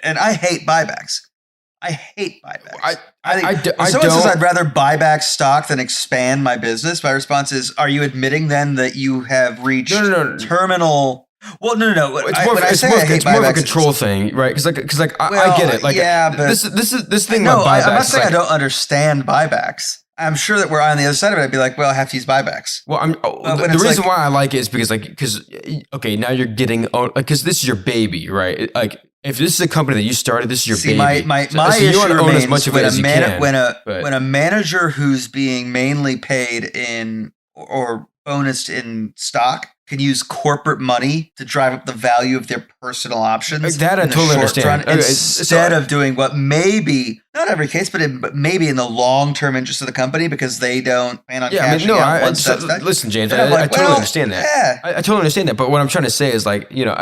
and I hate buybacks. I hate buybacks. I think if someone says I'd rather buy back stock than expand my business, my response is, are you admitting then that you have reached terminal? Well, no. It's more of a control thing, right? Because I get it. Like, yeah, but this thing about buybacks. I'm not saying I don't understand buybacks. I'm sure that we're on the other side of it. I'd be like, well, I have to use buybacks. Well, the reason why I like it is because okay, now you're getting because this is your baby, right? Like, if this is a company that you started, this is your baby. My issue remains when a manager who's being mainly paid in or bonused in stock can use corporate money to drive up the value of their personal options. Like that I totally understand. Instead of doing what maybe, not every case, but maybe in the long-term interest of the company because they don't plan on cashing out once that's back. Listen, James, I totally understand that. Yeah. I totally understand that. But what I'm trying to say is like, you know,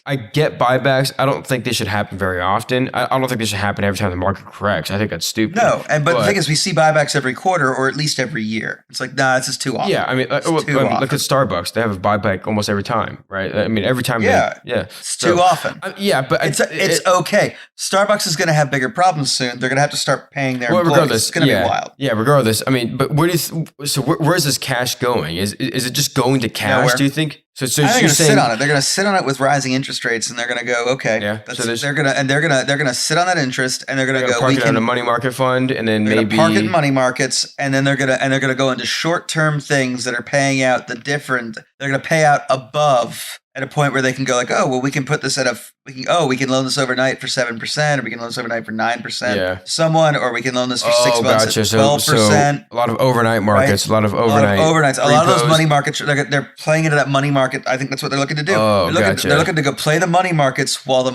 I get buybacks. I don't think they should happen very often. I don't think they should happen every time the market corrects. I think that's stupid. No, but the thing is we see buybacks every quarter or at least every year. It's like, nah, this is too often. Yeah, I mean, look at Starbucks. They have a buyback almost every time, right? I mean, every time. It's too often. But it's okay. Starbucks is going to have bigger problems soon. They're going to have to start paying their employees. Regardless, it's going to be wild. Yeah, regardless. I mean, but where's this cash going? Is it just going to cash? Nowhere. Do you think? So they're going to sit on it. They're going to sit on it with rising interest rates, and they're going to go, okay. Yeah. They're going to sit on that interest, and they're going to go. Park it in a money market fund, and then maybe park it in money markets, and then they're going to go into short-term things that are paying out the different. They're going to pay out above at a point where they can go like, oh, well, we can put this we can loan this overnight for 7%, or we can loan this overnight for 9%. Yeah. Someone, or we can loan this for 6 months at 12%. So a lot of overnight markets, right? a lot of overnights. A lot of those money markets, they're playing into that money market. I think that's what they're looking to do. They're looking to go play the money markets while the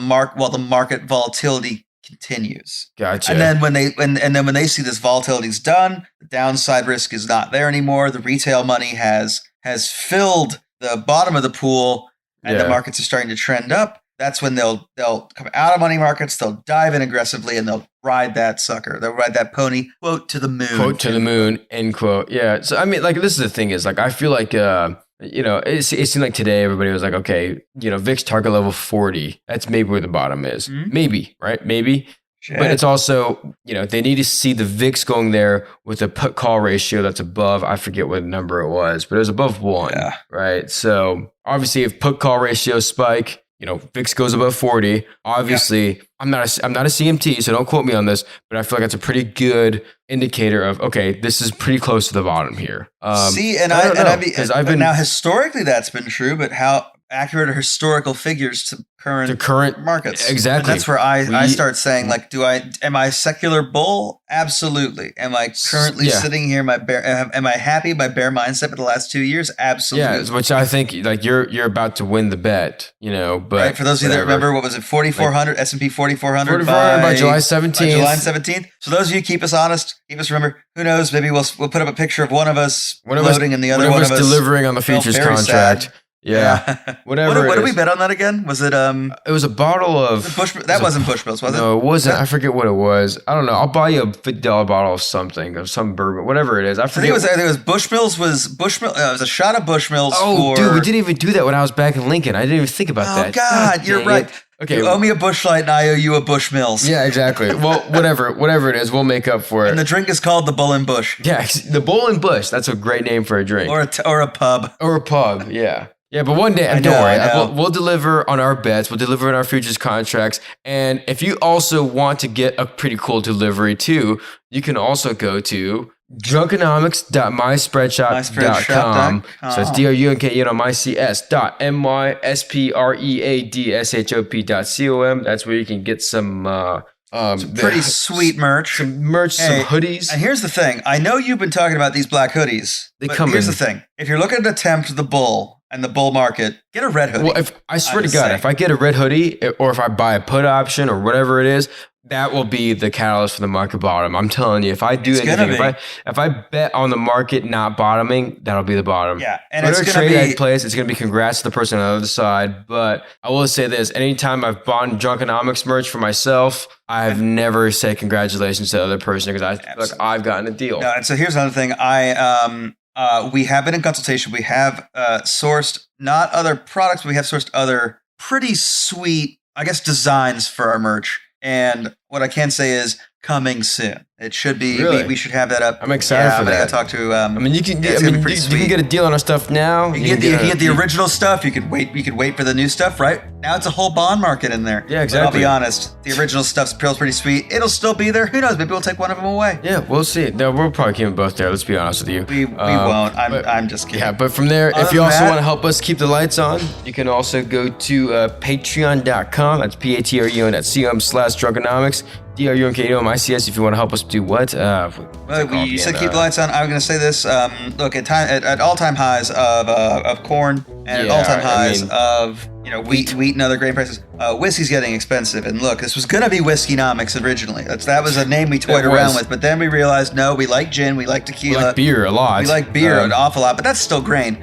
market volatility continues. Gotcha. And then when they see this volatility's done, the downside risk is not there anymore. The retail money has filled the bottom of the pool, and the markets are starting to trend up. That's when they'll come out of money markets, they'll dive in aggressively, and they'll ride that sucker. They'll ride that pony, quote, to the moon. Quote, to the moon, end quote. Yeah. So, I mean, like, this is the thing is, like, I feel like, you know, it seemed like today everybody was like, okay, you know, VIX target level 40. That's maybe where the bottom is. Mm-hmm. Maybe, right? Maybe. Shit. But it's also, you know, they need to see the VIX going there with a put call ratio that's above, I forget what number it was, but it was above 1, right? So obviously if put call ratios spike, you know, VIX goes above 40. Obviously, I'm not a CMT, so don't quote me on this, but I feel like that's a pretty good indicator of, okay, this is pretty close to the bottom here. Now historically that's been true, but accurate or historical figures to current markets. Exactly. And that's where I start saying, like, am I a secular bull? Absolutely. Am I currently sitting here? Am I happy by bear mindset for the last 2 years? Absolutely. Yeah, which I think like you're about to win the bet, but right, for those of you that remember, what was it, 4,400, S&P 4,400 by July 17th. July 17th. So those of you keep us honest, keep us remember. Who knows? Maybe we'll put up a picture of one of us floating and the other one of us delivering on the futures contract. Sad. Yeah. Whatever. What did we bet on that again? Was it It was a bottle of that wasn't Bushmills, was it? No, it wasn't. I forget what it was. I don't know. I'll buy you a $50 bottle of something, of some bourbon, whatever it is. I forget. I think it was Bushmills. It was a shot of Bushmills. Oh, dude, we didn't even do that when I was back in Lincoln. I didn't even think about that. Oh God, you're right. Okay, you owe me a Bush Light and I owe you a Bushmills. Yeah, exactly. Well, whatever it is, we'll make up for it. And the drink is called the Bull and Bush. Yeah, the Bull and Bush. That's a great name for a drink. Or a pub. Or a pub. Yeah. Yeah, but one day, don't worry, we'll deliver on our bets, we'll deliver on our futures contracts, and if you also want to get a pretty cool delivery too, you can also go to drunkenomics.myspreadshop.com. So it's drunkenomics.myspreadshop.com. That's where you can get some pretty sweet merch. Some hoodies. And here's the thing. I know you've been talking about these black hoodies. Here's the thing. If you're looking to attempt the bull and the bull market, get a red hoodie. Well, I swear to God, if I get a red hoodie or if I buy a put option or whatever it is, that will be the catalyst for the market bottom. I'm telling you, if I do anything, if I bet on the market not bottoming, that'll be the bottom. Yeah, and whatever trade that place, it's going to be congrats to the person on the other side. But I will say this: anytime I've bought Drunkenomics merch for myself, I've never said congratulations to the other person because I've gotten a deal. No, and so here's another thing: we have been in consultation. We have sourced not other products, but we have sourced other pretty sweet, I guess, designs for our merch. And what I can say is coming soon. It should be. Really? We should have that up. I'm excited for that. I talk to. You can get a deal on our stuff now. You can get the original stuff. You could wait. You could wait for the new stuff. Right now, it's a whole bond market in there. Yeah, exactly. But I'll be honest. The original stuff's pretty sweet. It'll still be there. Who knows? Maybe we'll take one of them away. Yeah, we'll see. No, we'll probably keep them both there. Let's be honest with you. We won't. I'm just kidding. Yeah, but from there, if you also want to help us keep the lights on, you can also go to patreon.com. That's patreon.com/drunkenomics. DRUNKENOMICS if you want to help us do what? You said keep the lights on. I'm going to say this. Look, at all-time highs of corn and at all-time highs of wheat and other grain prices, whiskey's getting expensive. And look, this was going to be Whiskeynomics originally. That was a name we toyed around with. But then we realized, no, we like gin, we like tequila. We like beer a lot. We like beer an awful lot, but that's still grain,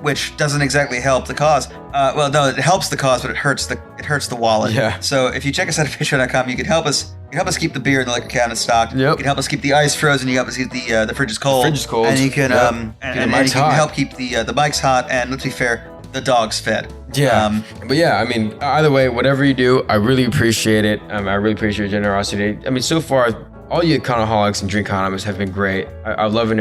which doesn't exactly help the cause. Well, no, it helps the cause, but it hurts the wallet. Yeah. So if you check us out at patreon.com, you can help us. You can help us keep the beer in the liquor cabinet stocked. Yep. You can help us keep the ice frozen. You can help us keep the fridges cold. And you can and you can help keep the mics hot. And let's be fair, the dogs fed. Yeah. But yeah, either way, whatever you do, I really appreciate it. I really appreciate your generosity. So far, all you econoholics and Drunkenomics have been great. I've loved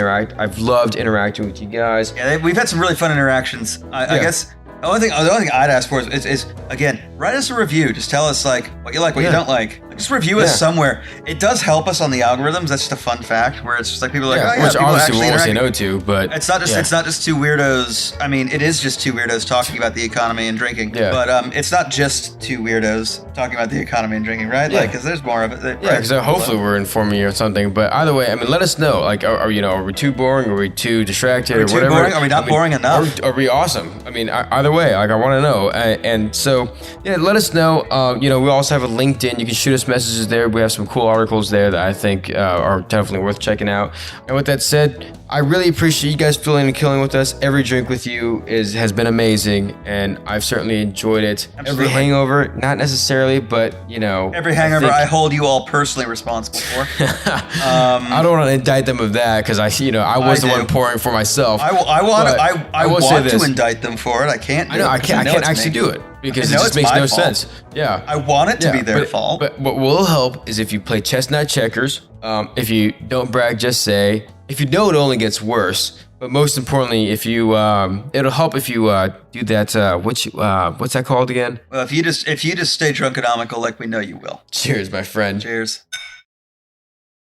interacting with you guys. Yeah, we've had some really fun interactions. I guess. The only thing I'd ask for is again, write us a review. Just tell us what you like, what you don't like. Just review us somewhere. It does help us on the algorithms. That's just a fun fact where it's just like people are like, which obviously we won't say no to, but it's not just two weirdos. It is just two weirdos talking about the economy and drinking. Yeah. But it's not just two weirdos talking about the economy and drinking, right? Yeah. Because there's more of it. Yeah, because hopefully we're informing you or something. But either way, let us know. Are we too boring? Are we too distracted? Are we too boring? Are we not boring enough? Are we awesome? Either way, I want to know. And so, let us know. We also have a LinkedIn. You can shoot us messages there. We have some cool articles there that I think are definitely worth checking out. And with that said, I really appreciate you guys filling and killing with us. Every drink with you has been amazing, and I've certainly enjoyed it. Absolutely. Every hangover, not necessarily, but every hangover I hold you all personally responsible for. I don't want to indict them of that because I was the one pouring for myself. I want to indict them for it. I can't. I can't actually do it because it just makes no sense. Yeah, I want it to be their fault. But what will help is if you play chestnut checkers. If you don't brag, just say. If you don't, it only gets worse. But most importantly, if you, it'll help if you do that. What's that called again? Well, if you just stay drunkenomical like we know you will. Cheers, my friend. Cheers.